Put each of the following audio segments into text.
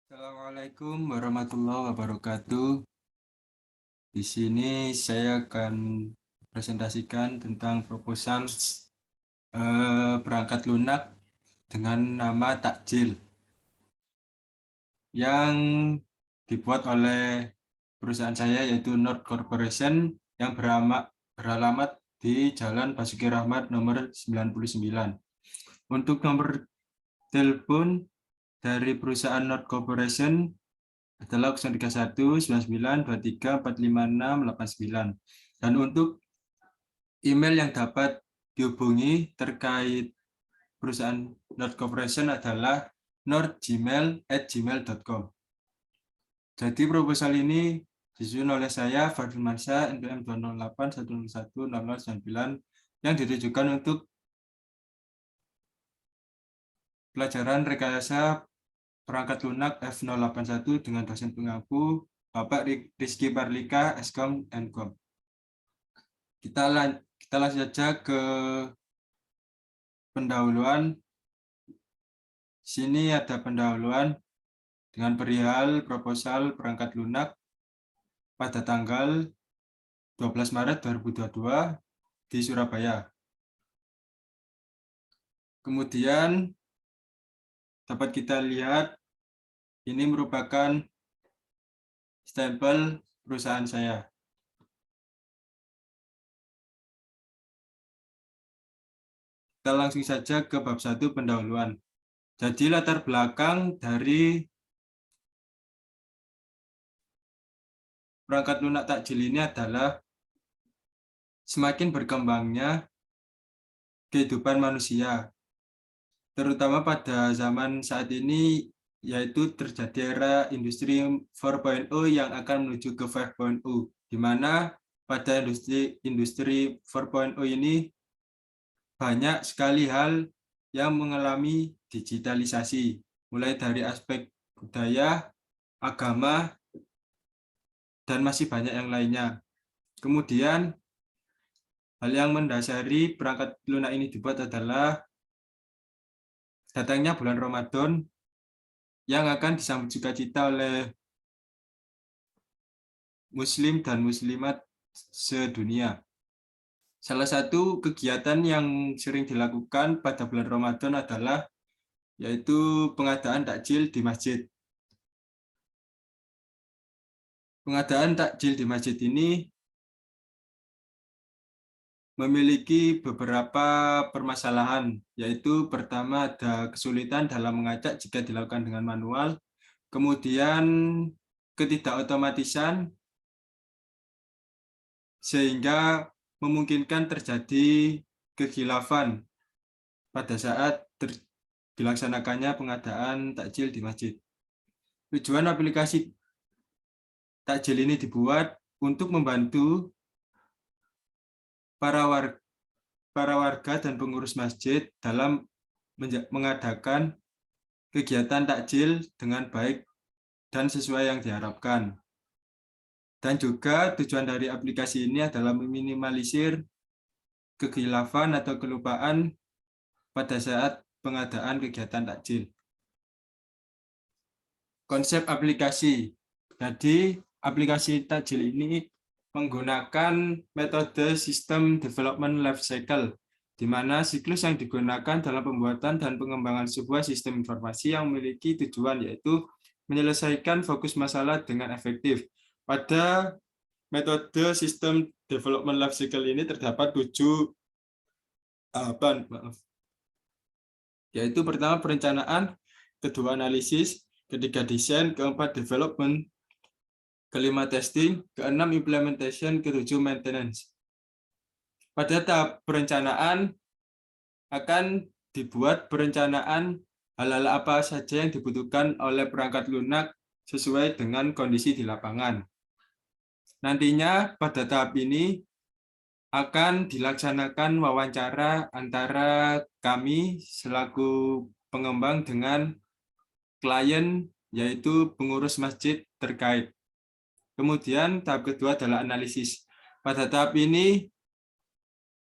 Assalamualaikum warahmatullahi wabarakatuh. Di sini saya akan presentasikan tentang proposal perangkat lunak dengan nama Takjil yang dibuat oleh perusahaan saya yaitu Nord Corporation yang beralamat di Jalan Basuki Rahmat nomor 99. Untuk nomor telepon dari perusahaan Nord Corporation adalah 031 99 23 456 89. Dan untuk email yang dapat dihubungi terkait perusahaan Nord Corporation adalah nordgmail@gmail.com. Jadi proposal ini disusun oleh saya Fadil Mansyah NPM 208 101 0099 yang ditujukan untuk pelajaran rekayasa perangkat lunak F081 dengan dosen pengampu Bapak Rizky Parlika, Eskom, Enkom. Kita langsung saja ke pendahuluan. Sini ada pendahuluan dengan perihal proposal perangkat lunak pada tanggal 12 Maret 2022 di Surabaya. Kemudian dapat kita lihat ini merupakan stempel perusahaan saya. Kita langsung saja ke bab 1 pendahuluan. Jadi latar belakang dari perangkat lunak takjil ini adalah semakin berkembangnya kehidupan manusia, terutama pada zaman saat ini, yaitu terjadi era industri 4.0 yang akan menuju ke 5.0, di mana pada industri 4.0 ini banyak sekali hal yang mengalami digitalisasi, mulai dari aspek budaya, agama, dan masih banyak yang lainnya. Kemudian, hal yang mendasari perangkat lunak ini dibuat adalah datangnya bulan Ramadan yang akan disambut sukacita oleh muslim dan muslimat sedunia. Salah satu kegiatan yang sering dilakukan pada bulan Ramadan adalah yaitu pengadaan takjil di masjid. Pengadaan takjil di masjid ini memiliki beberapa permasalahan, yaitu pertama ada kesulitan dalam mengacak jika dilakukan dengan manual, kemudian ketidakautomatisan sehingga memungkinkan terjadi kekhilafan pada saat dilaksanakannya pengadaan takjil di masjid. Tujuan aplikasi takjil ini dibuat untuk membantu para warga dan pengurus masjid dalam mengadakan kegiatan takjil dengan baik dan sesuai yang diharapkan. Dan juga tujuan dari aplikasi ini adalah meminimalisir kekhilafan atau kelupaan pada saat pengadaan kegiatan takjil. Konsep aplikasi. Jadi, aplikasi takjil ini menggunakan metode sistem development life cycle, di mana siklus yang digunakan dalam pembuatan dan pengembangan sebuah sistem informasi yang memiliki tujuan, yaitu menyelesaikan fokus masalah dengan efektif. Pada metode sistem development life cycle ini terdapat 7 tahapan, yaitu pertama perencanaan, kedua analisis, ketiga desain, keempat development, kelima testing, keenam implementation, ketujuh maintenance. Pada tahap perencanaan akan dibuat perencanaan hal-hal apa saja yang dibutuhkan oleh perangkat lunak sesuai dengan kondisi di lapangan. Nantinya pada tahap ini akan dilaksanakan wawancara antara kami selaku pengembang dengan klien, yaitu pengurus masjid terkait. Kemudian tahap kedua adalah analisis. Pada tahap ini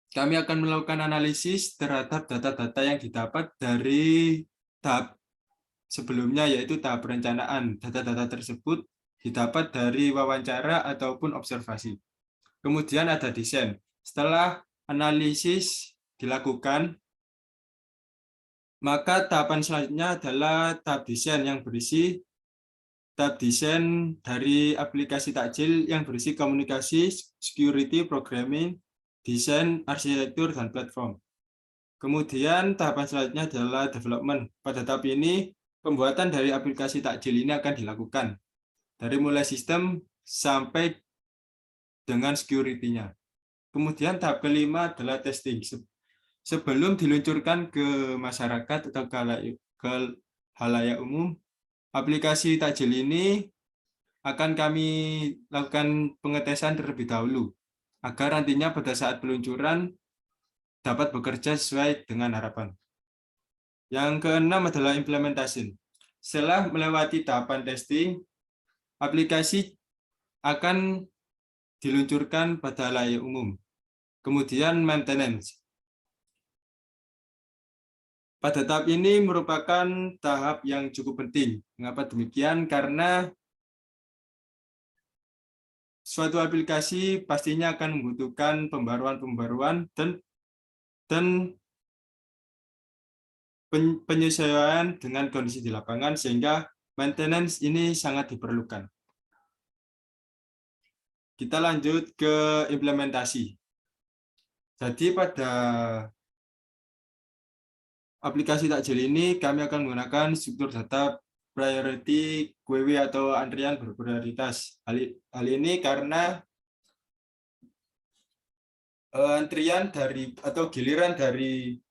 kami akan melakukan analisis terhadap data-data yang didapat dari tahap sebelumnya, yaitu tahap perencanaan. Data-data tersebut didapat dari wawancara ataupun observasi. Kemudian ada desain. Setelah analisis dilakukan, maka tahapan selanjutnya adalah tahap desain yang berisi tahap desain dari aplikasi takjil yang berisi komunikasi, security, programming, desain, arsitektur, dan platform. Kemudian tahapan selanjutnya adalah development. Pada tahap ini, pembuatan dari aplikasi takjil ini akan dilakukan. Dari mulai sistem sampai dengan security-nya. Kemudian tahap kelima adalah testing. Sebelum diluncurkan ke masyarakat atau ke halayak umum, aplikasi takjil ini akan kami lakukan pengetesan terlebih dahulu, agar nantinya pada saat peluncuran dapat bekerja sesuai dengan harapan. Yang keenam adalah implementation. Setelah melewati tahapan testing, aplikasi akan diluncurkan pada halayak umum. Kemudian maintenance. Pada tahap ini merupakan tahap yang cukup penting. Mengapa demikian? Karena suatu aplikasi pastinya akan membutuhkan pembaruan-pembaruan dan penyesuaian dengan kondisi di lapangan, sehingga maintenance ini sangat diperlukan. Kita lanjut ke implementasi. Jadi pada aplikasi takjil ini kami akan menggunakan struktur data priority QW atau antrian berprioritas. Hal ini karena antrian dari atau giliran dari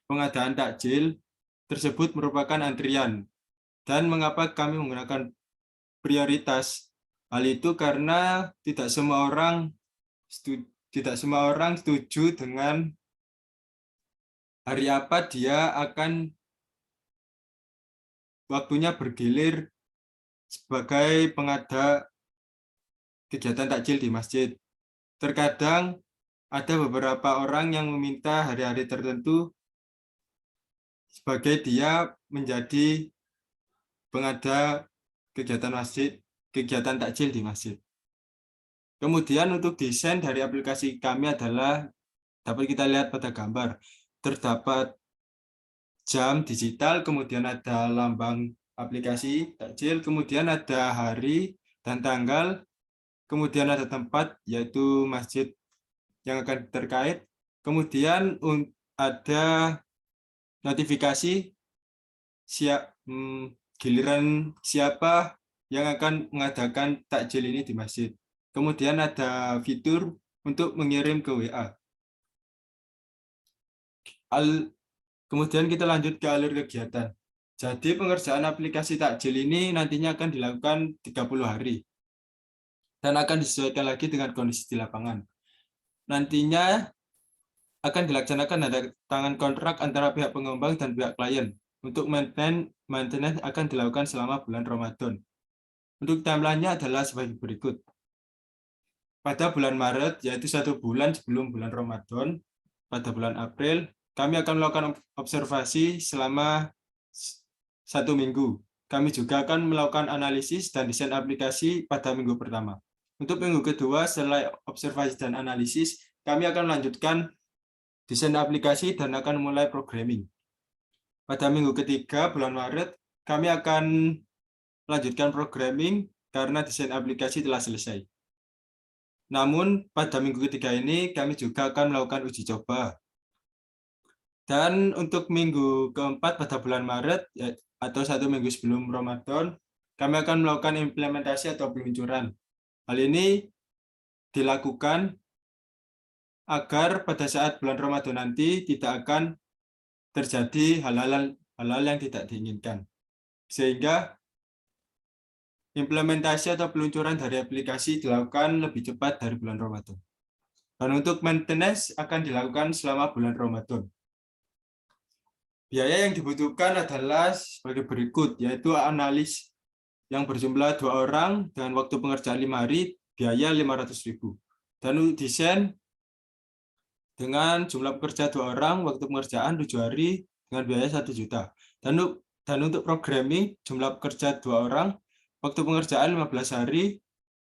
pengadaan takjil tersebut merupakan antrian. Dan mengapa kami menggunakan prioritas? Hal itu karena tidak semua orang setuju dengan hari apa dia akan waktunya bergilir sebagai pengada kegiatan takjil di masjid. Terkadang ada beberapa orang yang meminta hari-hari tertentu sebagai dia menjadi pengada kegiatan takjil di masjid. Kemudian untuk desain dari aplikasi kami adalah dapat kita lihat pada gambar. Terdapat jam digital, kemudian ada lambang aplikasi takjil, kemudian ada hari dan tanggal, kemudian ada tempat yaitu masjid yang akan terkait, kemudian ada notifikasi giliran siapa yang akan mengadakan takjil ini di masjid. Kemudian ada fitur untuk mengirim ke WA. Kemudian kita lanjut ke alur kegiatan. Jadi pengerjaan aplikasi takjil ini nantinya akan dilakukan 30 hari. Dan akan disesuaikan lagi dengan kondisi di lapangan. Nantinya akan dilaksanakan ada tangan kontrak antara pihak pengembang dan pihak klien. Untuk maintenance akan dilakukan selama bulan Ramadan. Untuk timeline-nya adalah sebagai berikut. Pada bulan Maret, yaitu 1 bulan sebelum bulan Ramadan, pada bulan April, kami akan melakukan observasi selama 1 minggu. Kami juga akan melakukan analisis dan desain aplikasi pada minggu pertama. Untuk minggu kedua, setelah observasi dan analisis, kami akan melanjutkan desain aplikasi dan akan mulai programming. Pada minggu ketiga, bulan Maret, kami akan melanjutkan programming karena desain aplikasi telah selesai. Namun, pada minggu ketiga ini, kami juga akan melakukan uji coba. Dan untuk minggu keempat pada bulan Maret, atau 1 minggu sebelum Ramadan, kami akan melakukan implementasi atau peluncuran. Hal ini dilakukan agar pada saat bulan Ramadan nanti tidak akan terjadi hal-hal yang tidak diinginkan. Sehingga implementasi atau peluncuran dari aplikasi dilakukan lebih cepat dari bulan Ramadan. Dan untuk maintenance akan dilakukan selama bulan Ramadan. Biaya yang dibutuhkan adalah sebagai berikut, yaitu analis yang berjumlah 2 orang dengan waktu pengerjaan 5 hari, biaya 500.000. Dan untuk desain dengan jumlah pekerja 2 orang, waktu pengerjaan 7 hari dengan biaya 1 juta. Dan untuk Dan untuk programming, jumlah pekerja 2 orang, waktu pengerjaan 15 hari,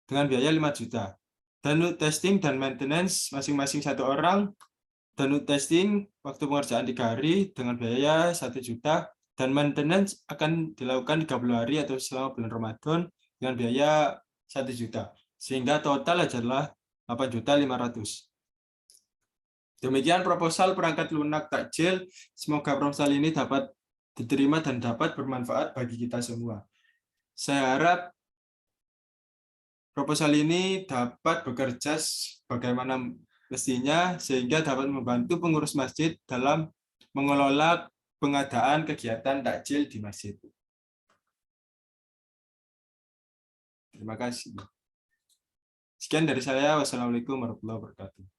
dengan biaya 5 juta. Dan untuk testing dan maintenance, masing-masing 1 orang, dan untuk testing, waktu pengerjaan 3 hari, dengan biaya 1 juta, dan maintenance akan dilakukan 30 hari atau selama bulan Ramadan, dengan biaya 1 juta. Sehingga total adalah 8.500.000. Demikian proposal perangkat lunak takjil. Semoga proposal ini dapat diterima dan dapat bermanfaat bagi kita semua. Saya harap proposal ini dapat bekerja sebagaimana mestinya sehingga dapat membantu pengurus masjid dalam mengelola pengadaan kegiatan takjil di masjid. Terima kasih. Sekian dari saya. Wassalamualaikum warahmatullahi wabarakatuh.